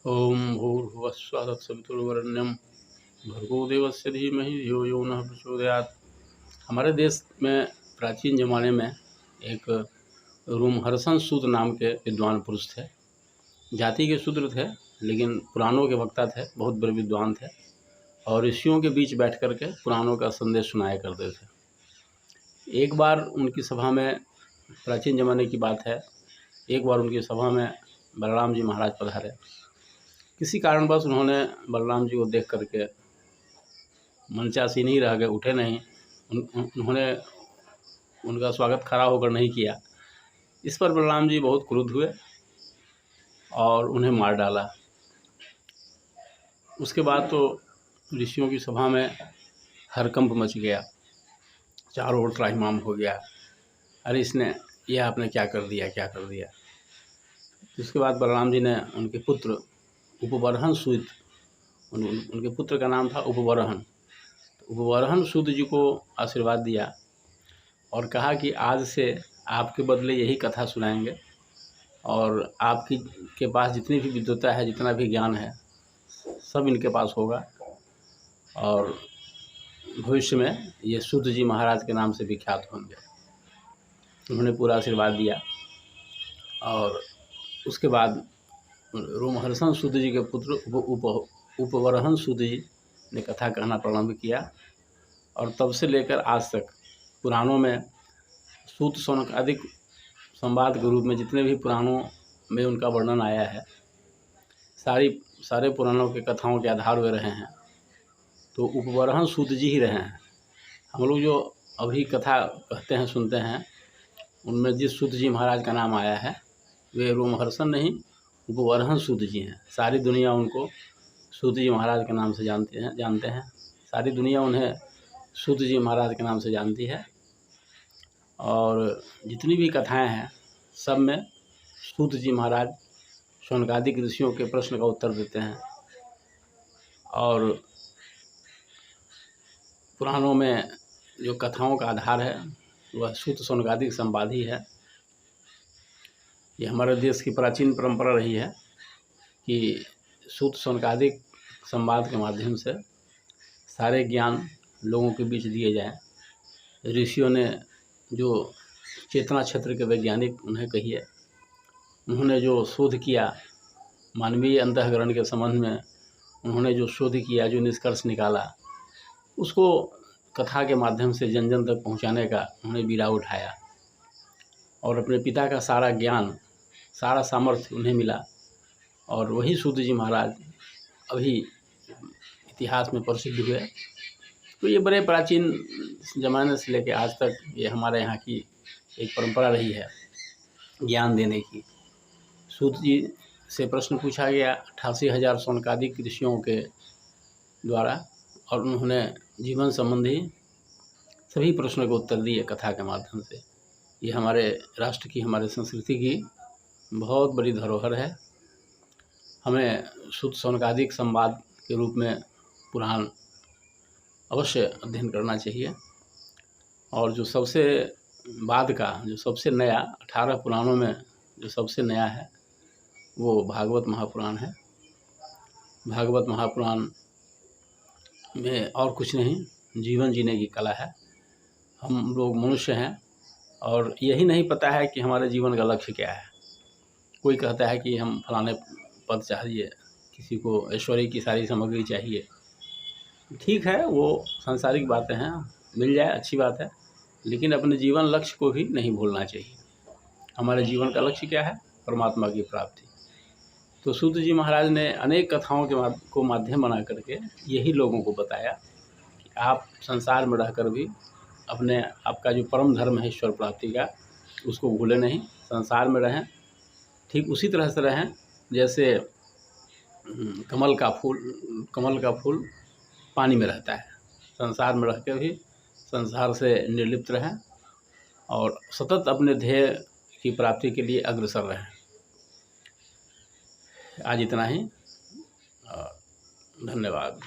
ओम भूर्भुवस्सुः तत्सवितुर्वरेण्यं भर्गो देवस्य धीमहि धियो यो नः प्रचोदयात्। हमारे देश में प्राचीन ज़माने में एक रोमहर्षण सूत नाम के विद्वान पुरुष थे। जाति के शूद्र थे, लेकिन पुराणों के वक्ता थे, बहुत बड़े विद्वान थे और ऋषियों के बीच बैठ कर के पुराणों का संदेश सुनाया करते थे। एक बार उनकी सभा में, प्राचीन ज़माने की बात है, एक बार उनकी सभा में बलराम जी महाराज पधारे। किसी कारणवश उन्होंने बलराम जी को देख करके मनचासी नहीं रह गए, उठे नहीं। उन्होंने उनका स्वागत खड़ा होकर नहीं किया। इस पर बलराम जी बहुत क्रुद्ध हुए और उन्हें मार डाला। उसके बाद तो ऋषियों की सभा में हरकंप मच गया, चारों ओर त्राहिमाम हो गया। अरे इसने, यह आपने क्या कर दिया, क्या कर दिया। उसके बाद बलराम जी ने उनके पुत्र उपवरहन सूत, उनके पुत्र का नाम था उपवरहन। उपवरहन सूत जी को आशीर्वाद दिया और कहा कि आज से आपके बदले यही कथा सुनाएंगे और आपकी के पास जितनी भी विद्वता है, जितना भी ज्ञान है, सब इनके पास होगा और भविष्य में ये सूत जी महाराज के नाम से विख्यात होंगे। उन्होंने पूरा आशीर्वाद दिया और उसके बाद रोमहर्षण सूत जी के पुत्र उपवरहन सूत जी ने कथा कहना प्रारंभ किया और तब से लेकर आज तक पुराणों में सूत सौनकादिक संवाद के रूप में जितने भी पुराणों में उनका वर्णन आया है, सारे पुराणों के कथाओं के आधार वे रहे हैं, तो उपवरहन सूत जी ही रहे हैं। हम लोग जो अभी कथा कहते हैं, सुनते हैं, उनमें जिस सूत जी महाराज का नाम आया है वे रोमहर्षण नहीं, उपवरहन सूत जी हैं। सारी दुनिया उनको सूत जी महाराज के नाम से जानते हैं। सारी दुनिया उन्हें सूत जी महाराज के नाम से जानती है और जितनी भी कथाएं हैं सब में सूत जी महाराज शौनकादिक ऋषियों के प्रश्न का उत्तर देते हैं और पुराणों में जो कथाओं का आधार है वह सूत शौनकादिक संवाद ही है। ये हमारे देश की प्राचीन परंपरा रही है कि सूत शौनकादिक संवाद के माध्यम से सारे ज्ञान लोगों के बीच दिए जाएं। ऋषियों ने जो चेतना क्षेत्र के वैज्ञानिक उन्हें कहिए, उन्होंने जो शोध किया मानवीय अंतःकरण के संबंध में, उन्होंने जो शोध किया, जो निष्कर्ष निकाला, उसको कथा के माध्यम से जन जन तक पहुंचाने का उन्होंने बीड़ा उठाया और अपने पिता का सारा ज्ञान, सारा सामर्थ्य उन्हें मिला और वही सूत जी महाराज अभी इतिहास में प्रसिद्ध हुए। तो ये बड़े प्राचीन ज़माने से लेकर आज तक ये हमारे यहाँ की एक परंपरा रही है ज्ञान देने की। सूत जी से प्रश्न पूछा गया 88,000 शौनकादिक ऋषियों के द्वारा और उन्होंने जीवन संबंधी सभी प्रश्नों के उत्तर दिए कथा के माध्यम से। ये हमारे राष्ट्र की, हमारे संस्कृति की बहुत बड़ी धरोहर है। हमें सूत शौनकादिक संवाद के रूप में पुराण अवश्य अध्ययन करना चाहिए और जो सबसे बाद का, जो सबसे नया 18 पुराणों में जो सबसे नया है वो भागवत महापुराण है। भागवत महापुराण में और कुछ नहीं, जीवन जीने की कला है। हम लोग मनुष्य हैं और यही नहीं पता है कि हमारे जीवन का लक्ष्य क्या है। कोई कहता है कि हम फलाने पद चाहिए, किसी को ऐश्वर्य की सारी सामग्री चाहिए। ठीक है, वो सांसारिक बातें हैं, मिल जाए अच्छी बात है, लेकिन अपने जीवन लक्ष्य को भी नहीं भूलना चाहिए। हमारे जीवन का लक्ष्य क्या है? परमात्मा की प्राप्ति। तो सूत जी महाराज ने अनेक कथाओं को माध्यम बना करके यही लोगों को बताया कि आप संसार में रहकर भी आपका जो परम धर्म है ईश्वर प्राप्ति का, उसको भूलें नहीं, संसार में रहें। ठीक उसी तरह से रहें जैसे कमल का फूल पानी में रहता है। संसार में रह के भी संसार से निर्लिप्त रहें और सतत अपने ध्येय की प्राप्ति के लिए अग्रसर रहें। आज इतना ही, धन्यवाद।